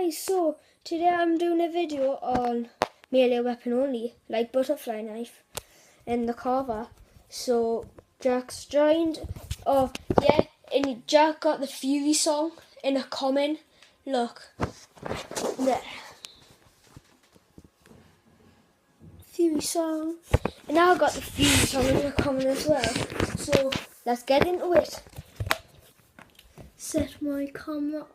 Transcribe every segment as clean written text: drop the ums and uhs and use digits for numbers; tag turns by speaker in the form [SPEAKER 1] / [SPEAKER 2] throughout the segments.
[SPEAKER 1] guys, so today I'm doing a video on melee weapon only, like butterfly knife and the carver. So Jack's joined. Oh yeah, and Jack got the Fury song in a common. Look there, Fury song, and I got the Fury song in a common as well. So let's get into it. Set my camera.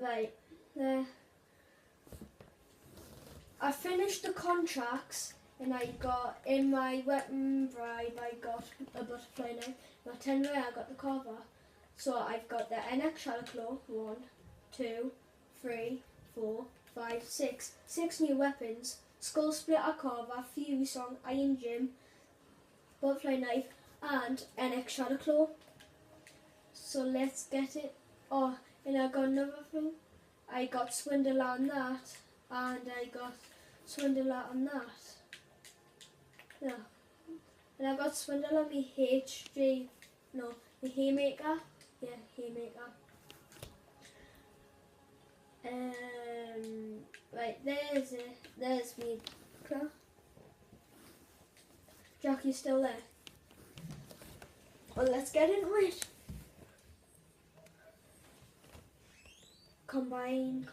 [SPEAKER 1] Right, there. I finished the contracts and I got in my weapon bribe, I got a butterfly knife. My 10 rare, I got the carver. So I've got the NX Shadowclaw, 1, 2, 3, 4, 5, 6. 6 new weapons. Skull Splitter, carver, Fury Song, Iron Gym, butterfly knife and NX Shadowclaw. So let's get it. Oh, and I got another thing. I got Swindler on that, and I got Swindler on that. Yeah. And I got Swindler on me the Haymaker. Yeah, Haymaker. Right, there's me. Jack, you still there? Well, let's get into it. Combine.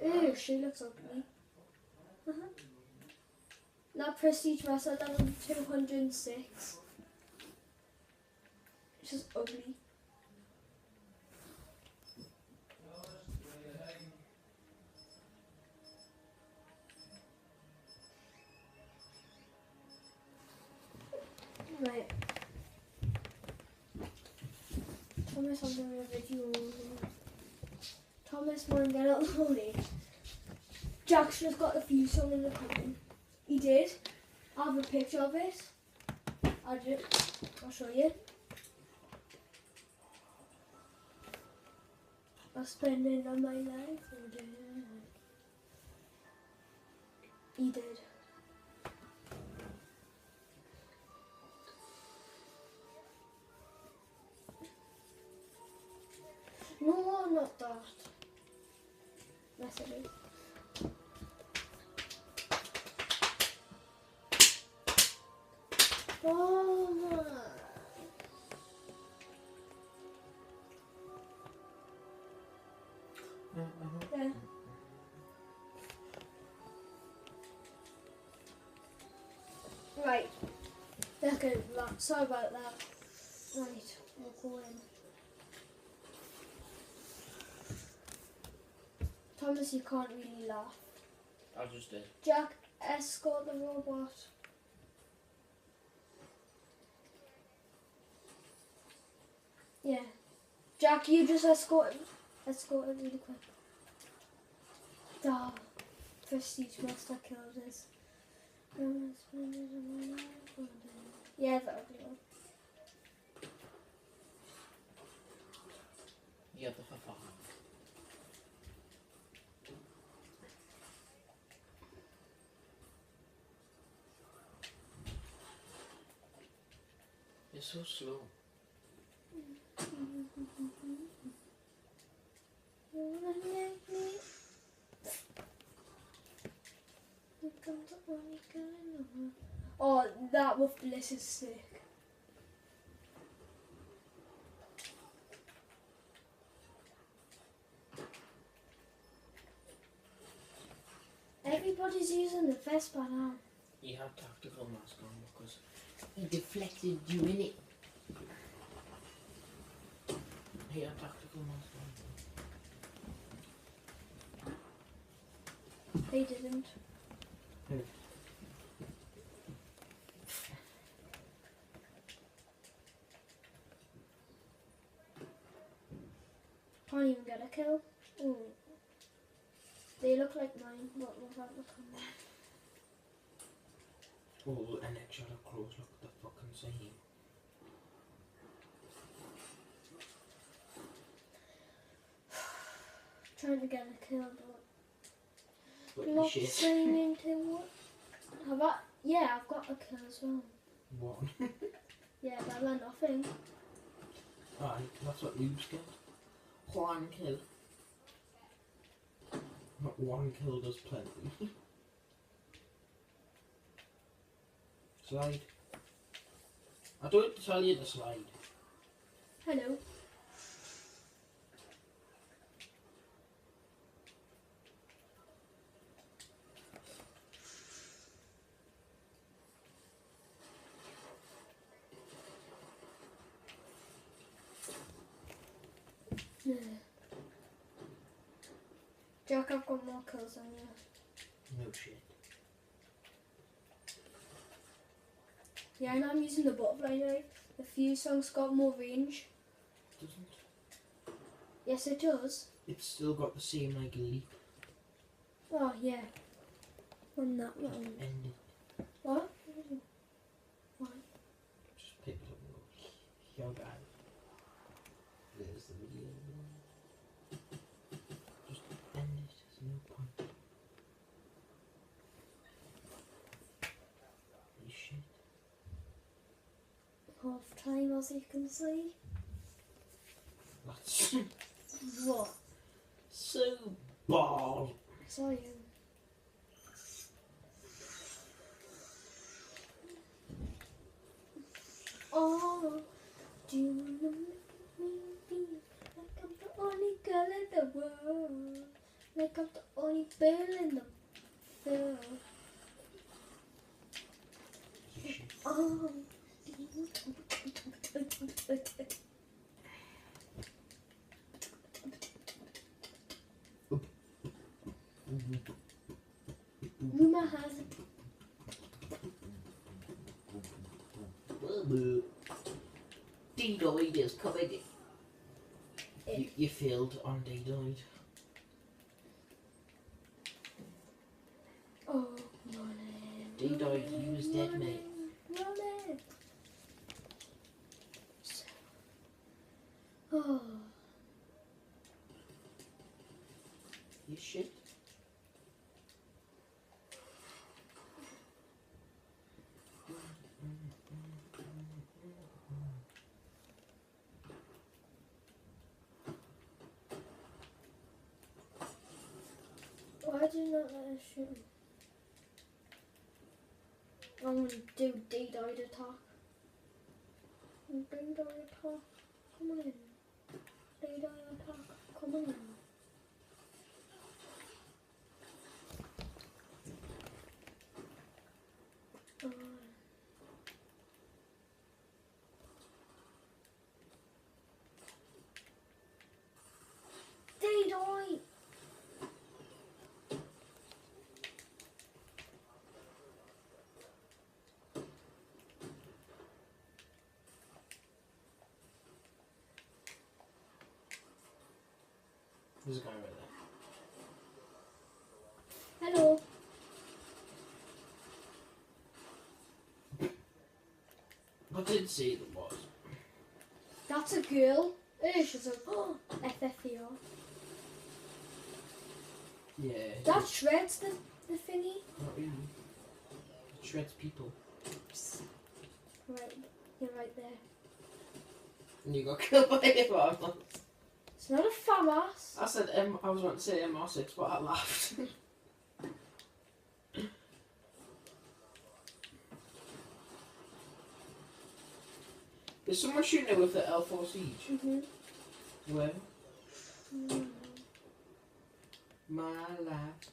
[SPEAKER 1] Ew, she looks ugly. That Prestige Master level 206. It's just ugly. Right. Thomas, I'm doing a video. Thomas won't get uploaded. Jack's just got the Fury song in the comment. He did. I have a picture of it. I'll show you. I'm spending on my life. He did. No, not that. Yes, it is. Oh. Yeah. Right. Okay, sorry about that. Right, we'll go in. Thomas, you can't really laugh.
[SPEAKER 2] I just did.
[SPEAKER 1] Jack, escort the robot. Yeah. Jack, you just escort it really quick. Duh. Prestige Master killed us. Yeah, the ugly one.
[SPEAKER 2] Yeah, the fuck. You're so slow.
[SPEAKER 1] Oh, that wolf bliss is sick. Everybody's using the Vespa now.
[SPEAKER 2] You had tactical mask on because he deflected you in it. He had tactical mask on.
[SPEAKER 1] They didn't. Can't even get a kill. Ooh. They look like mine. What will that look on mine?
[SPEAKER 2] Oh, an extra close look at the fucking same.
[SPEAKER 1] Trying to get a kill, but
[SPEAKER 2] But
[SPEAKER 1] not
[SPEAKER 2] shit.
[SPEAKER 1] saying into what? Yeah, I've got a kill as well.
[SPEAKER 2] One.
[SPEAKER 1] Yeah, Bella, nothing.
[SPEAKER 2] Aye, that's what Luke's get. One kill. Not one kill does plenty. Slide. I don't tell you to slide.
[SPEAKER 1] Hello. Yeah. Jack, I've got more kills than you.
[SPEAKER 2] No shit.
[SPEAKER 1] Yeah, and I'm using the butterfly knife. The fuse song's got more range.
[SPEAKER 2] Doesn't.
[SPEAKER 1] Yes, it does.
[SPEAKER 2] It's still got the same like leap.
[SPEAKER 1] Oh, yeah. On that one.
[SPEAKER 2] End it.
[SPEAKER 1] What? Why?
[SPEAKER 2] Just pick it up and go. Here, guys. There's the video. Just end it. There's no point. Holy shit.
[SPEAKER 1] Half time, as you can see.
[SPEAKER 2] That's
[SPEAKER 1] What?
[SPEAKER 2] so bald.
[SPEAKER 1] I saw you. Oh, do you wanna make me feel like I'm the only girl in the world? Like I'm the only girl in the world.
[SPEAKER 2] Shit.
[SPEAKER 1] Oh. Rumor has
[SPEAKER 2] D-Doid is coming.
[SPEAKER 1] it.
[SPEAKER 2] You failed on D-Doid.
[SPEAKER 1] Oh, running.
[SPEAKER 2] D-Doid, he was dead, mate.
[SPEAKER 1] Running. Oh.
[SPEAKER 2] You shit.
[SPEAKER 1] Why did you not let us shoot him? I'm gonna do D-Doid attack. D-Doid attack. Come on in. D-Doid attack. Come on in. Oh. D-Doid!
[SPEAKER 2] There's a guy right there.
[SPEAKER 1] Hello.
[SPEAKER 2] I did see there was.
[SPEAKER 1] That's a girl. She's a FFER.
[SPEAKER 2] Yeah.
[SPEAKER 1] That shreds the thingy.
[SPEAKER 2] Not really. It shreds people.
[SPEAKER 1] Right, you're right there.
[SPEAKER 2] And you got killed by a farmer.
[SPEAKER 1] It's not a FAMAS.
[SPEAKER 2] I said I was about to say MR6, but I laughed. Is someone shooting it with the L4 Siege?
[SPEAKER 1] Mm-hmm.
[SPEAKER 2] Where?
[SPEAKER 1] Mm.
[SPEAKER 2] My life.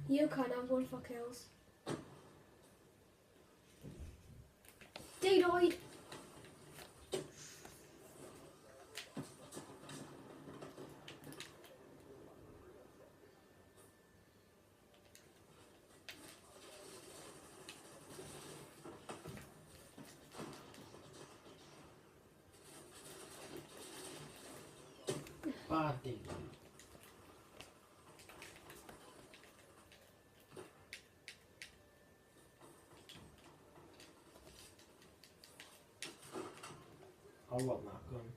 [SPEAKER 1] You can, I'm going for kills. D-Doid!
[SPEAKER 2] Bad day. I want that gun.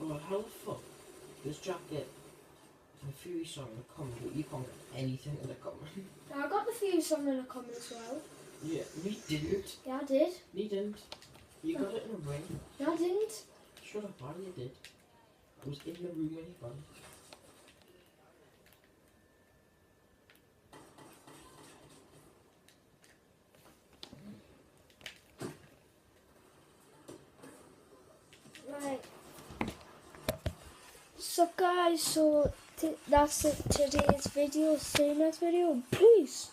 [SPEAKER 2] Oh, how the fuck does Jack get the Fury song in the common, but you can't get anything in the common.
[SPEAKER 1] Now, I got the Fury song in a common as well.
[SPEAKER 2] Yeah, me didn't.
[SPEAKER 1] Yeah, I did.
[SPEAKER 2] Me didn't. You got it in a ring.
[SPEAKER 1] No, I didn't.
[SPEAKER 2] Shut up, Barry, you did. I was in the room when you got it.
[SPEAKER 1] Right. So guys, that's it today's video. See you next video. Peace.